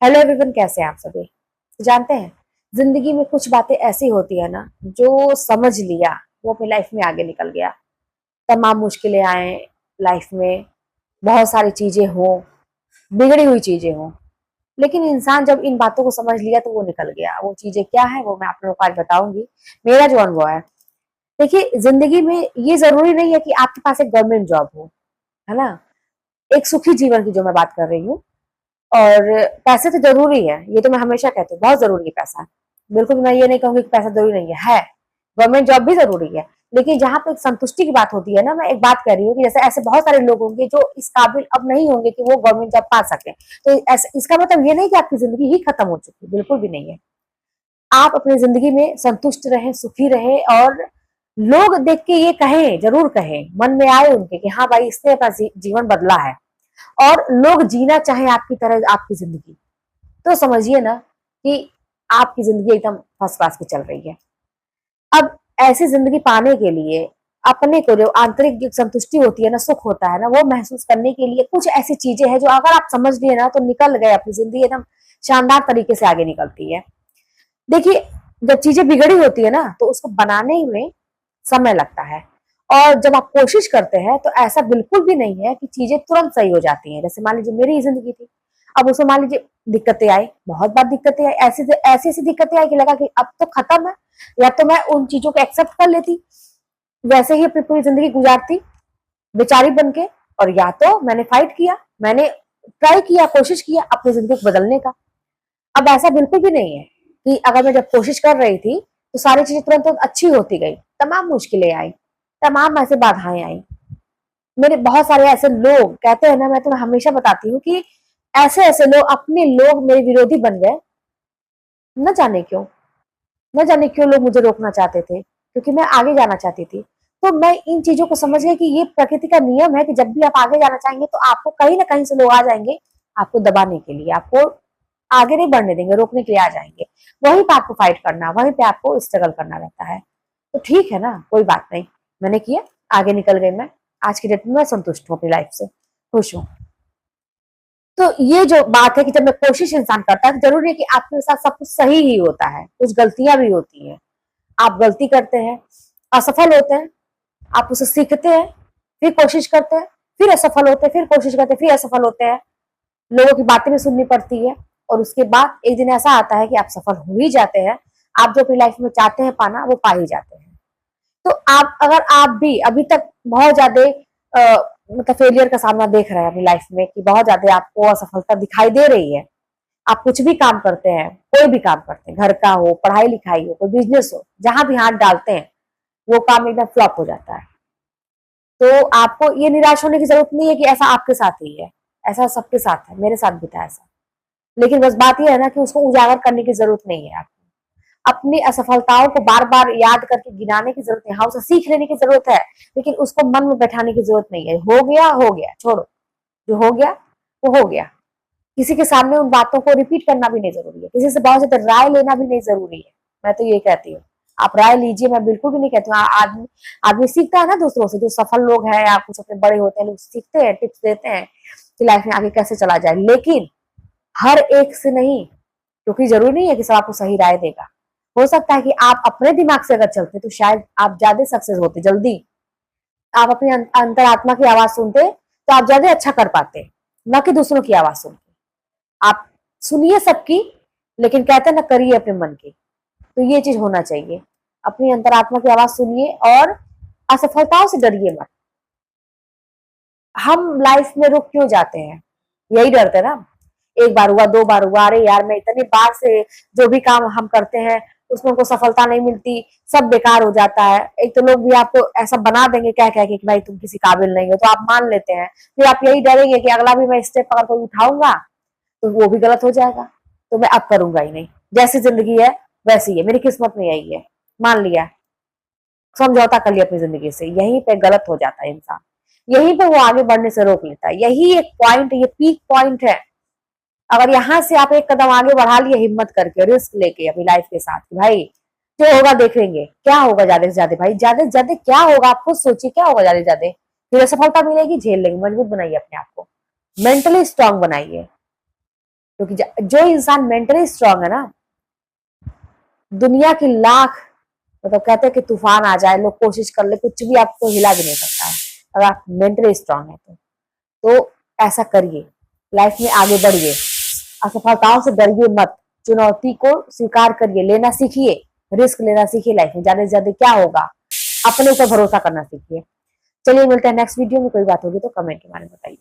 Hello everyone, कैसे हैं आप सभी। तो जानते हैं, जिंदगी में कुछ बातें ऐसी होती है ना, जो समझ लिया वो अपनी लाइफ में आगे निकल गया। तमाम मुश्किलें आए लाइफ में, बहुत सारी चीजें हों, बिगड़ी हुई चीजें हों, लेकिन इंसान जब इन बातों को समझ लिया तो वो निकल गया। वो चीजें क्या है वो मैं आप लोगों को आज बताऊंगी, मेरा जो अनुभव है। देखिए, जिंदगी में ये जरूरी नहीं है कि आपके पास एक गवर्नमेंट जॉब हो, है ना। एक सुखी जीवन की जो मैं बात कर रही हूँ। और पैसे तो जरूरी है, ये तो मैं हमेशा कहती हूँ, बहुत जरूरी है पैसा। बिल्कुल मैं ये नहीं कहूंगी कि पैसा जरूरी नहीं है, गवर्नमेंट जॉब भी जरूरी है। लेकिन जहां पे एक संतुष्टि की बात होती है ना, मैं एक बात कर रही हूँ कि जैसे ऐसे बहुत सारे लोग होंगे जो इस काबिल अब नहीं होंगे कि वो गवर्नमेंट जॉब पा सके। तो इसका मतलब ये नहीं कि आपकी जिंदगी ही खत्म हो चुकी, बिल्कुल भी नहीं है। आप अपनी जिंदगी में संतुष्ट रहें, सुखी रहें, और लोग देख के ये कहें, जरूर कहें, मन में आए उनके कि हाँ भाई, इसने अपना जीवन बदला है। और लोग जीना चाहें आपकी तरह आपकी जिंदगी, तो समझिए ना कि आपकी जिंदगी एकदम फर्स्ट क्लास की चल रही है। अब ऐसी जिंदगी पाने के लिए अपने को जो आंतरिक जो संतुष्टि होती है ना, सुख होता है ना, वो महसूस करने के लिए कुछ ऐसी चीजें हैं जो अगर आप समझ लिए ना तो निकल गए, अपनी जिंदगी एकदम शानदार तरीके से आगे निकलती है। देखिए, जब चीजें बिगड़ी होती है ना तो उसको बनाने में समय लगता है। और जब आप कोशिश करते हैं तो ऐसा बिल्कुल भी नहीं है कि चीजें तुरंत सही हो जाती हैं। जैसे मान लीजिए मेरी जिंदगी थी, अब उसमें मान लीजिए दिक्कतें आई, बहुत बार दिक्कतें आई, ऐसी ऐसी ऐसी दिक्कतें आई कि लगा कि अब तो खत्म है। या तो मैं उन चीजों को एक्सेप्ट कर लेती, वैसे ही अपनी पूरी जिंदगी गुजारती बेचारी बन के, और या तो मैंने फाइट किया, मैंने ट्राई किया, कोशिश किया अपनी जिंदगी को बदलने का। अब ऐसा बिल्कुल भी नहीं है कि अगर मैं जब कोशिश कर रही थी तो सारी चीजें तुरंत तुरंत अच्छी होती गई। तमाम मुश्किलें आई, तमाम ऐसे बाधाएं आई। मेरे बहुत सारे ऐसे लोग कहते हैं ना, मैं तुम्हें हमेशा बताती हूँ कि ऐसे ऐसे लोग, अपने लोग मेरे विरोधी बन गए। न जाने क्यों, न जाने क्यों लोग मुझे रोकना चाहते थे, क्योंकि मैं आगे जाना चाहती थी। तो मैं इन चीजों को समझ गई कि ये प्रकृति का नियम है कि जब भी आप आगे जाना चाहेंगे तो आपको कहीं ना कहीं से लोग आ जाएंगे, आपको दबाने के लिए, आपको आगे नहीं बढ़ने देंगे, रोकने के लिए आ जाएंगे। वहीं पे आपको फाइट करना, वहीं पे आपको स्ट्रगल करना रहता है। तो ठीक है ना, कोई बात नहीं, मैंने किया, आगे निकल गई मैं। आज की डेट में मैं संतुष्ट हूँ, अपनी लाइफ से खुश हूँ। तो ये जो बात है कि जब मैं कोशिश इंसान करता है, तो जरूरी है कि आपके साथ सब कुछ सही ही होता है, कुछ गलतियां भी होती हैं। आप गलती करते हैं, असफल होते हैं, आप उसे सीखते हैं, फिर कोशिश करते हैं, फिर असफल होते हैं, फिर कोशिश करते हैं, फिर असफल होते हैं। लोगों की बातें भी सुननी पड़ती है, और उसके बाद एक दिन ऐसा आता है कि आप सफल हो ही जाते हैं। आप जो अपनी लाइफ में चाहते हैं पाना, वो पा ही जाते हैं। तो आप, अगर आप भी अभी तक बहुत ज्यादा मतलब फेलियर का सामना देख रहे हैं अपनी लाइफ में, कि बहुत ज्यादा आपको असफलता दिखाई दे रही है, आप कुछ भी काम करते हैं, कोई भी काम करते हैं, घर का हो, पढ़ाई लिखाई हो, कोई बिजनेस हो, जहां भी हाथ डालते हैं वो काम एकदम फ्लॉप हो जाता है। तो आपको ये निराश होने की जरूरत नहीं है कि ऐसा आपके साथ ही है। ऐसा सबके साथ है, मेरे साथ भी था ऐसा। लेकिन बस बात यह है ना कि उसको उजागर करने की जरूरत नहीं है आपको। अपनी असफलताओं को बार बार याद करके गिनाने की जरूरत नहीं, हाँ उसे सीख लेने की जरूरत है, लेकिन उसको मन में बैठाने की जरूरत नहीं है। हो गया, छोड़ो, जो हो गया वो हो गया। किसी के सामने उन बातों को रिपीट करना भी नहीं जरूरी है, किसी से बहुत ज्यादा राय लेना भी नहीं जरूरी है। मैं तो ये कहती हूँ, आप राय लीजिए, मैं बिल्कुल भी नहीं कहती हूँ। आदमी आदमी सीखता है ना दूसरों से, जो सफल लोग हैं या कुछ अपने बड़े होते हैं, लोग सीखते हैं, टिप्स देते हैं कि लाइफ में आगे कैसे चला जाए, लेकिन हर एक से नहीं, क्योंकि जरूरी नहीं है कि सब आपको सही राय देगा। हो सकता है कि आप अपने दिमाग से अगर चलते तो शायद आप ज्यादा सक्सेस होते जल्दी। आप अपनी अंतरात्मा की आवाज सुनते तो आप ज्यादा अच्छा कर पाते, न कि दूसरों की आवाज सुन के। आप सुनिए सबकी, लेकिन कहते ना, करिए अपने मन की। तो ये चीज होना चाहिए, अपनी अंतरात्मा की आवाज सुनिए, और असफलताओं से डरिए मत। हम लाइफ में रुक क्यों जाते हैं, यही डरते हैं ना। एक बार हुआ, दो बार हुआ, अरे यार मैं इतनी बार से जो भी काम हम करते हैं उसमें हमको सफलता नहीं मिलती, सब बेकार हो जाता है। एक तो लोग भी आपको ऐसा बना देंगे कह कह के कि भाई तुम किसी काबिल नहीं हो, तो आप मान लेते हैं। फिर आप यही डरेंगे कि अगला भी मैं स्टेप अगर कोई उठाऊंगा तो वो भी गलत हो जाएगा, तो मैं अब करूंगा ही नहीं। जैसी जिंदगी है वैसी है, मेरी किस्मत में यही है, मान लिया, समझौता कर लिया अपनी जिंदगी से। यहीं पे गलत हो जाता है इंसान, यहीं पे वो आगे बढ़ने से रोक लेता है। यही एक पॉइंट, ये पीक पॉइंट है। अगर यहाँ से आप एक कदम आगे बढ़ा लिए, हिम्मत करके, रिस्क लेके अपनी लाइफ के साथ, कि भाई जो होगा देखेंगे, क्या होगा ज्यादा से ज्यादा, भाई ज्यादा से ज्यादा क्या होगा, आप खुद सोचिए क्या होगा ज्यादा से ज्यादा। फिर सफलता मिलेगी, झेल लेंगे, मजबूत बनाइए अपने आप को, मेंटली स्ट्रांग बनाइए। क्योंकि जो इंसान मेंटली स्ट्रांग है ना, दुनिया की लाख मतलब कहते हैं कि तूफान आ जाए, लोग कोशिश कर ले, कुछ भी आपको हिला भी नहीं सकता है अगर आप मेंटली स्ट्रांग है तो ऐसा करिए, लाइफ में आगे बढ़िए, असफलताओं से डरिए मत, चुनौती को स्वीकार करिए, लेना सीखिए, रिस्क लेना सीखिए, लाइफ में ज्यादा से ज्यादा क्या होगा, अपने ऊपर भरोसा करना सीखिए। चलिए मिलते हैं नेक्स्ट वीडियो में, कोई बात होगी तो कमेंट के बारे में बताइए।